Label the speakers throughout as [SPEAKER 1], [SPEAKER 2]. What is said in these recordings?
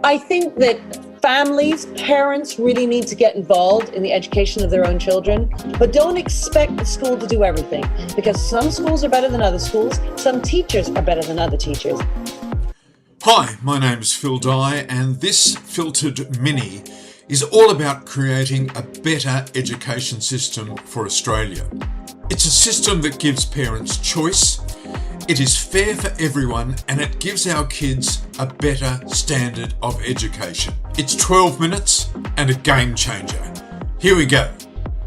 [SPEAKER 1] I think that families, parents really need to get involved in the education of their own children, but don't expect the school to do everything, because some schools are better than other schools, some teachers are better than other teachers.
[SPEAKER 2] Hi, my name's Phil Dye, and this Filtered Mini is all about creating a better education system for Australia. It's a system that gives parents choice, it is fair for everyone, and it gives our kids a better standard of education. It's 12 minutes and a game changer. Here we go.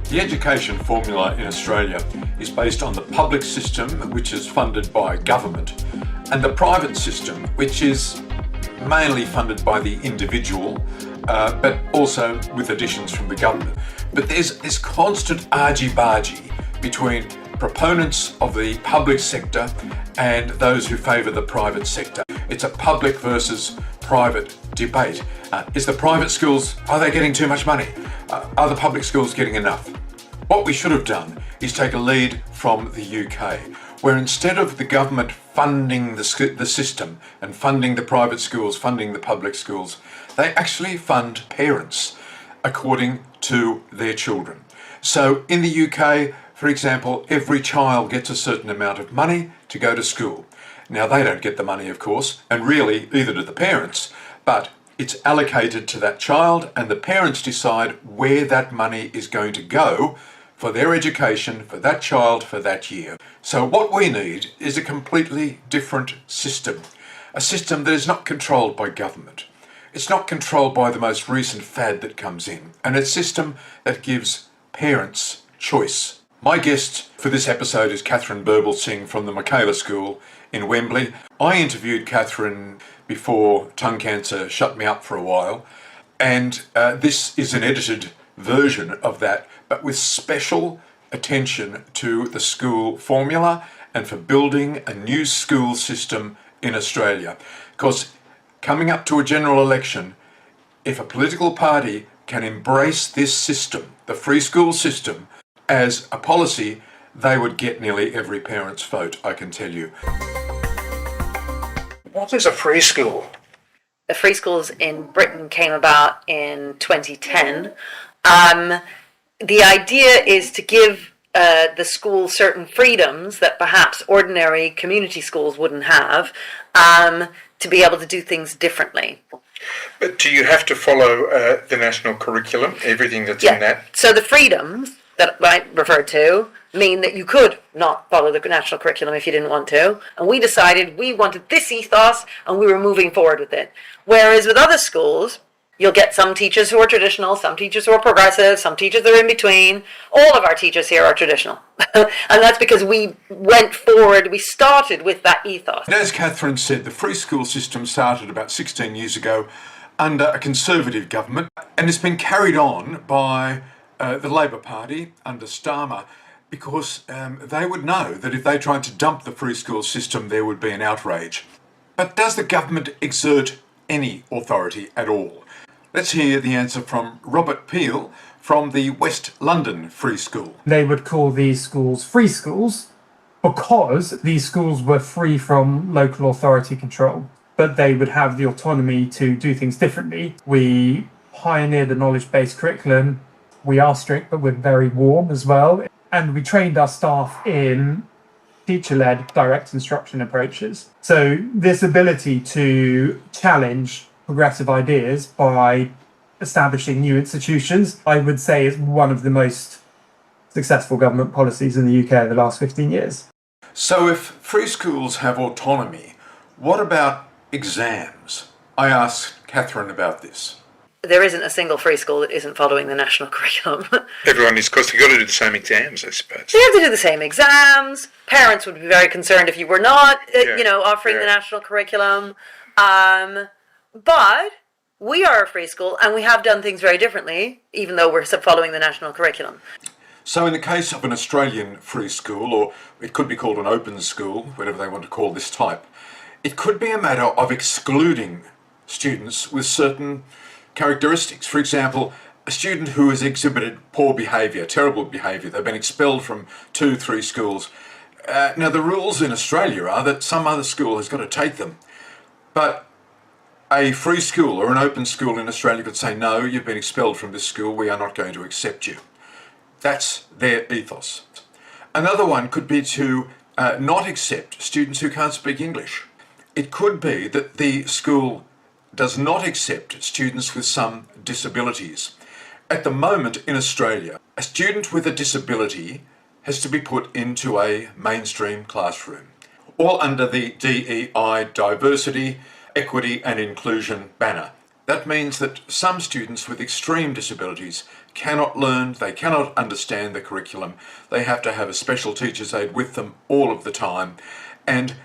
[SPEAKER 2] The education formula in Australia is based on the public system, which is funded by government, and the private system, which is mainly funded by the individual, but also with additions from the government. But there's this constant argy-bargy between proponents of the public sector and those who favour the private sector. It's a public versus private debate. Is the private schools, are they getting too much money? Are the public schools getting enough? What we should have done is take a lead from the UK, where instead of the government funding the system and funding the private schools, funding the public schools, they actually fund parents according to their children. So in the UK, for example, every child gets a certain amount of money to go to school. Now, they don't get the money, of course, and really either do the parents, but it's allocated to that child, and the parents decide where that money is going to go for their education, for that child, for that year. So what we need is a completely different system, a system that is not controlled by government. It's not controlled by the most recent fad that comes in, and a system that gives parents choice. My guest for this episode is Katharine Birbalsingh from the Michaela School in Wembley. I interviewed Katharine before tongue cancer shut me up for a while, and this is an edited version of that, but with special attention to the school formula and for building a new school system in Australia. Because coming up to a general election, if a political party can embrace this system, the free school system, as a policy, they would get nearly every parent's vote, I can tell you. What is a free school?
[SPEAKER 3] The free schools in Britain came about in 2010. The idea is to give the school certain freedoms that perhaps ordinary community schools wouldn't have, to be able to do things differently.
[SPEAKER 4] But do you have to follow the national curriculum, everything that's in that?
[SPEAKER 3] So the freedoms that I referred to mean that you could not follow the national curriculum if you didn't want to. And we decided we wanted this ethos and we were moving forward with it. Whereas with other schools, you'll get some teachers who are traditional, some teachers who are progressive, some teachers that are in between. All of our teachers here are traditional. And that's because we went forward, we started with that ethos.
[SPEAKER 2] And as Katharine said, the free school system started about 16 years ago under a Conservative government, and it's been carried on by the Labor Party under Starmer, because they would know that if they tried to dump the free school system, there would be an outrage. But does the government exert any authority at all? Let's hear the answer from Robert Peel from the West London Free School.
[SPEAKER 5] They would call these schools free schools because these schools were free from local authority control, but they would have the autonomy to do things differently. We pioneered the knowledge-based curriculum. We are strict, but we're very warm as well. And we trained our staff in teacher-led direct instruction approaches. So this ability to challenge progressive ideas by establishing new institutions, I would say, is one of the most successful government policies in the UK in the last 15 years.
[SPEAKER 2] So if free schools have autonomy, what about exams? I asked Katharine about this.
[SPEAKER 3] There isn't a single free school that isn't following the national curriculum.
[SPEAKER 4] Everyone is, because they've got to do the same exams, I suppose.
[SPEAKER 3] They have to do the same exams. Parents would be very concerned if you were not, offering the national curriculum. But we are a free school, and we have done things very differently, even though we're following the national curriculum.
[SPEAKER 2] So in the case of an Australian free school, or it could be called an open school, whatever they want to call this type, it could be a matter of excluding students with certain characteristics. For example, a student who has exhibited poor behaviour, terrible behaviour, they've been expelled from 2, 3 schools. Now the rules in Australia are that some other school has got to take them. But A free school or an open school in Australia could say, no, you've been expelled from this school, we are not going to accept you. That's their ethos. Another one could be to not accept students who can't speak English. It could be that the school does not accept students with some disabilities. At the moment in Australia, a student with a disability has to be put into a mainstream classroom, all under the DEI, diversity, equity and inclusion banner. That means that some students with extreme disabilities cannot learn, they cannot understand the curriculum, they have to have a special teacher's aide with them all of the time, and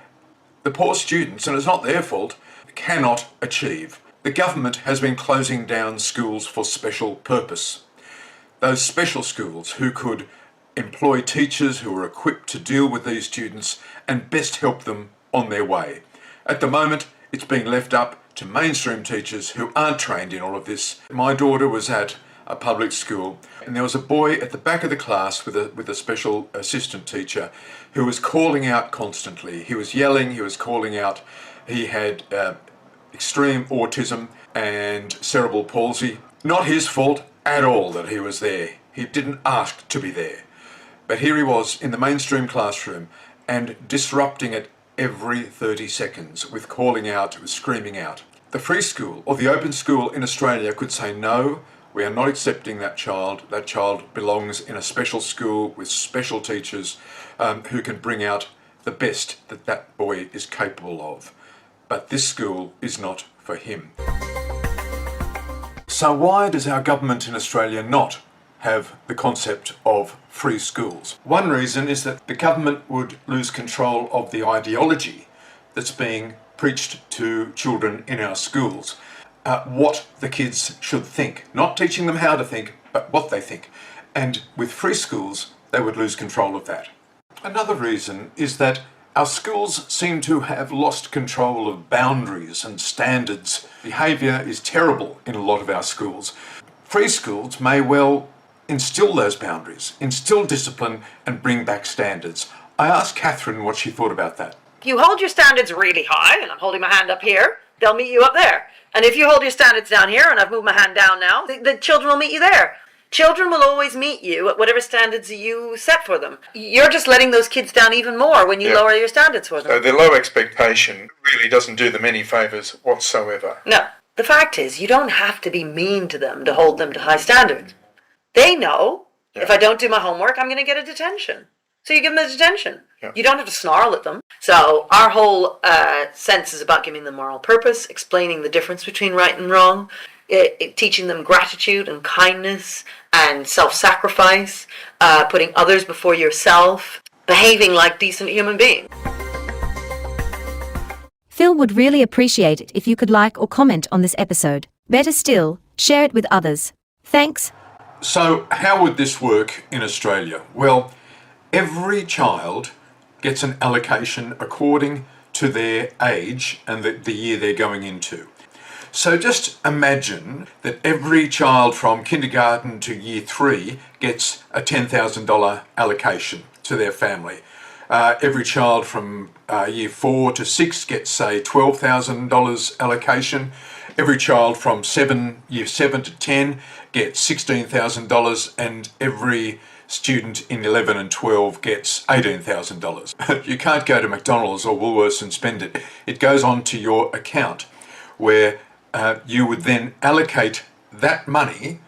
[SPEAKER 2] the poor students, and it's not their fault, cannot achieve. The government has been closing down schools for special purpose. Those special schools who could employ teachers who are equipped to deal with these students and best help them on their way. At the moment, it's being left up to mainstream teachers who aren't trained in all of this. My daughter was at a public school and there was a boy at the back of the class with a special assistant teacher who was calling out constantly. He was yelling, he was calling out. He had extreme autism and cerebral palsy. Not his fault at all that he was there. He didn't ask to be there. But here he was in the mainstream classroom and disrupting it every 30 seconds with calling out, with screaming out. The free school or the open school in Australia could say, no, we are not accepting that child. That child belongs in a special school with special teachers who can bring out the best that that boy is capable of. But this school is not for him. So why does our government in Australia not have the concept of free schools? One reason is that the government would lose control of the ideology that's being preached to children in our schools. What the kids should think, not teaching them how to think, but what they think. And with free schools, they would lose control of that. Another reason is that our schools seem to have lost control of boundaries and standards. Behaviour is terrible in a lot of our schools. Free schools may well instill those boundaries, instill discipline and bring back standards. I asked Katharine what she thought about that.
[SPEAKER 3] You hold your standards really high, and I'm holding my hand up here, they'll meet you up there. And if you hold your standards down here, and I've moved my hand down now, the children will meet you there. Children will always meet you at whatever standards you set for them. You're just letting those kids down even more when you lower your standards for them.
[SPEAKER 4] So their low expectation really doesn't do them any favours whatsoever.
[SPEAKER 3] No. The fact is, you don't have to be mean to them to hold them to high standards. They know if I don't do my homework, I'm going to get a detention. So you give them a detention. Yeah. You don't have to snarl at them. So our whole sense is about giving them moral purpose, explaining the difference between right and wrong, teaching them gratitude and kindness and self-sacrifice, putting others before yourself, behaving like decent human beings.
[SPEAKER 6] Phil would really appreciate it if you could like or comment on this episode. Better still, share it with others. Thanks.
[SPEAKER 2] So how would this work in Australia? Well, every child gets an allocation according to their age and the year they're going into. So just imagine that every child from kindergarten to year 3 gets a $10,000 allocation to their family. Every child from year 4 to 6 gets, say, $12,000 allocation. Every child from year 7 to 10 gets $16,000, and every student in 11 and 12 gets $18,000. You can't go to McDonald's or Woolworths and spend it. It goes onto your account where you would then allocate that money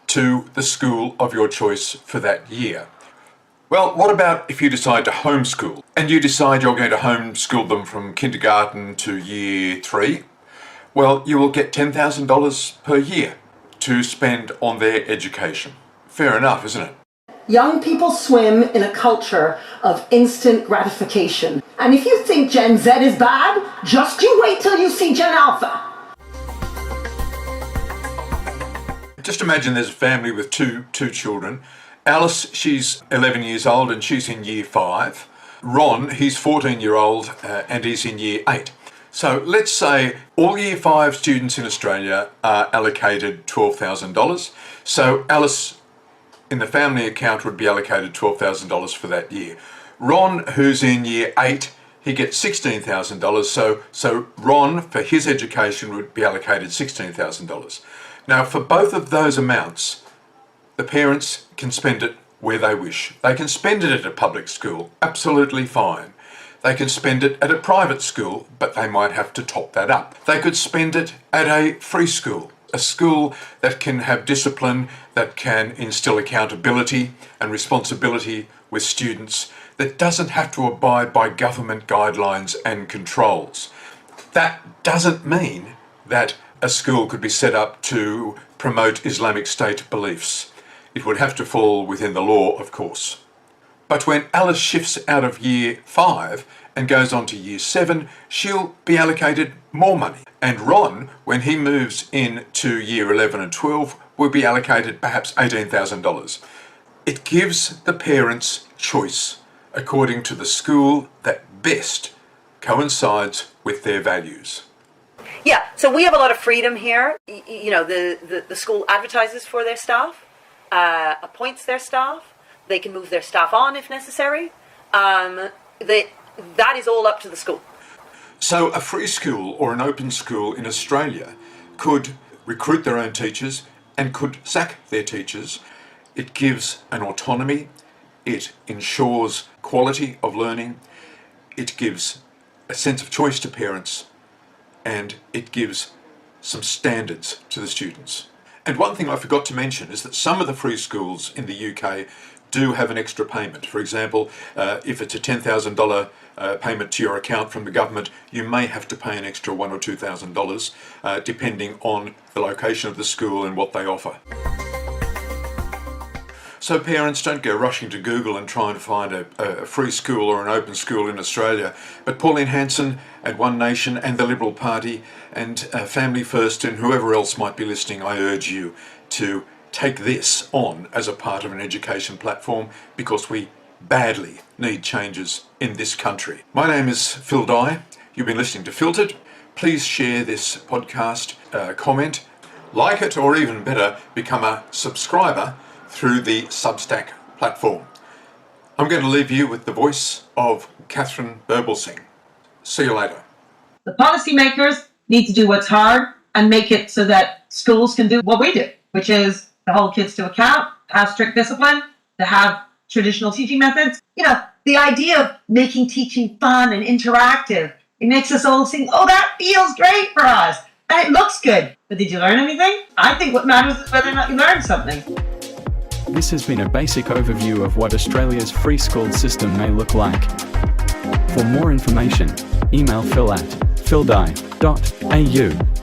[SPEAKER 2] to the school of your choice for that year. Well, what about if you decide to homeschool and you decide you're going to homeschool them from kindergarten to year 3? Well, you will get $10,000 per year to spend on their education. Fair enough, isn't it?
[SPEAKER 7] Young people swim in a culture of instant gratification. And if you think Gen Z is bad, just you wait till you see Gen Alpha.
[SPEAKER 2] Just imagine there's a family with two children. Alice, she's 11 years old and she's in year 5. Ron, he's 14-year-old and he's in year 8. So let's say all year 5 students in Australia are allocated $12,000. So Alice, in the family account, would be allocated $12,000 for that year. Ron, who's in year 8, he gets $16,000. So Ron, for his education, would be allocated $16,000. Now, for both of those amounts, the parents can spend it where they wish. They can spend it at a public school, absolutely fine. They can spend it at a private school, but they might have to top that up. They could spend it at a free school, a school that can have discipline, that can instill accountability and responsibility with students, that doesn't have to abide by government guidelines and controls. That doesn't mean that a school could be set up to promote Islamic State beliefs. It would have to fall within the law, of course. But when Alice shifts out of year 5 and goes on to year 7, she'll be allocated more money. And Ron, when he moves into year 11 and 12, will be allocated perhaps $18,000. It gives the parents choice according to the school that best coincides with their values.
[SPEAKER 3] Yeah, so we have a lot of freedom here. You know, the school advertises for their staff, appoints their staff. They can move their staff on if necessary. That is all up to the school.
[SPEAKER 2] So a free school or an open school in Australia could recruit their own teachers and could sack their teachers. It gives an autonomy. It ensures quality of learning. It gives a sense of choice to parents. And it gives some standards to the students. And one thing I forgot to mention is that some of the free schools in the UK do have an extra payment. For example, if it's a $10,000 payment to your account from the government, you may have to pay an extra $1,000 or $2,000 depending on the location of the school and what they offer. So parents, don't go rushing to Google and try and find a free school or an open school in Australia. But Pauline Hanson and One Nation and the Liberal Party and Family First and whoever else might be listening, I urge you to take this on as a part of an education platform, because we badly need changes in this country. My name is Phil Dye. You've been listening to Filtered. Please share this podcast, comment, like it, or even better, become a subscriber through the Substack platform. I'm going to leave you with the voice of Katharine Birbalsingh. See you later.
[SPEAKER 8] The policymakers need to do what's hard and make it so that schools can do what we do, which is to hold kids to account, have strict discipline, to have traditional teaching methods. You know, the idea of making teaching fun and interactive, it makes us all think, oh, that feels great for us. And it looks good. But did you learn anything? I think what matters is whether or not you learned something.
[SPEAKER 9] This has been a basic overview of what Australia's free school system may look like. For more information, email phil@phildye.au.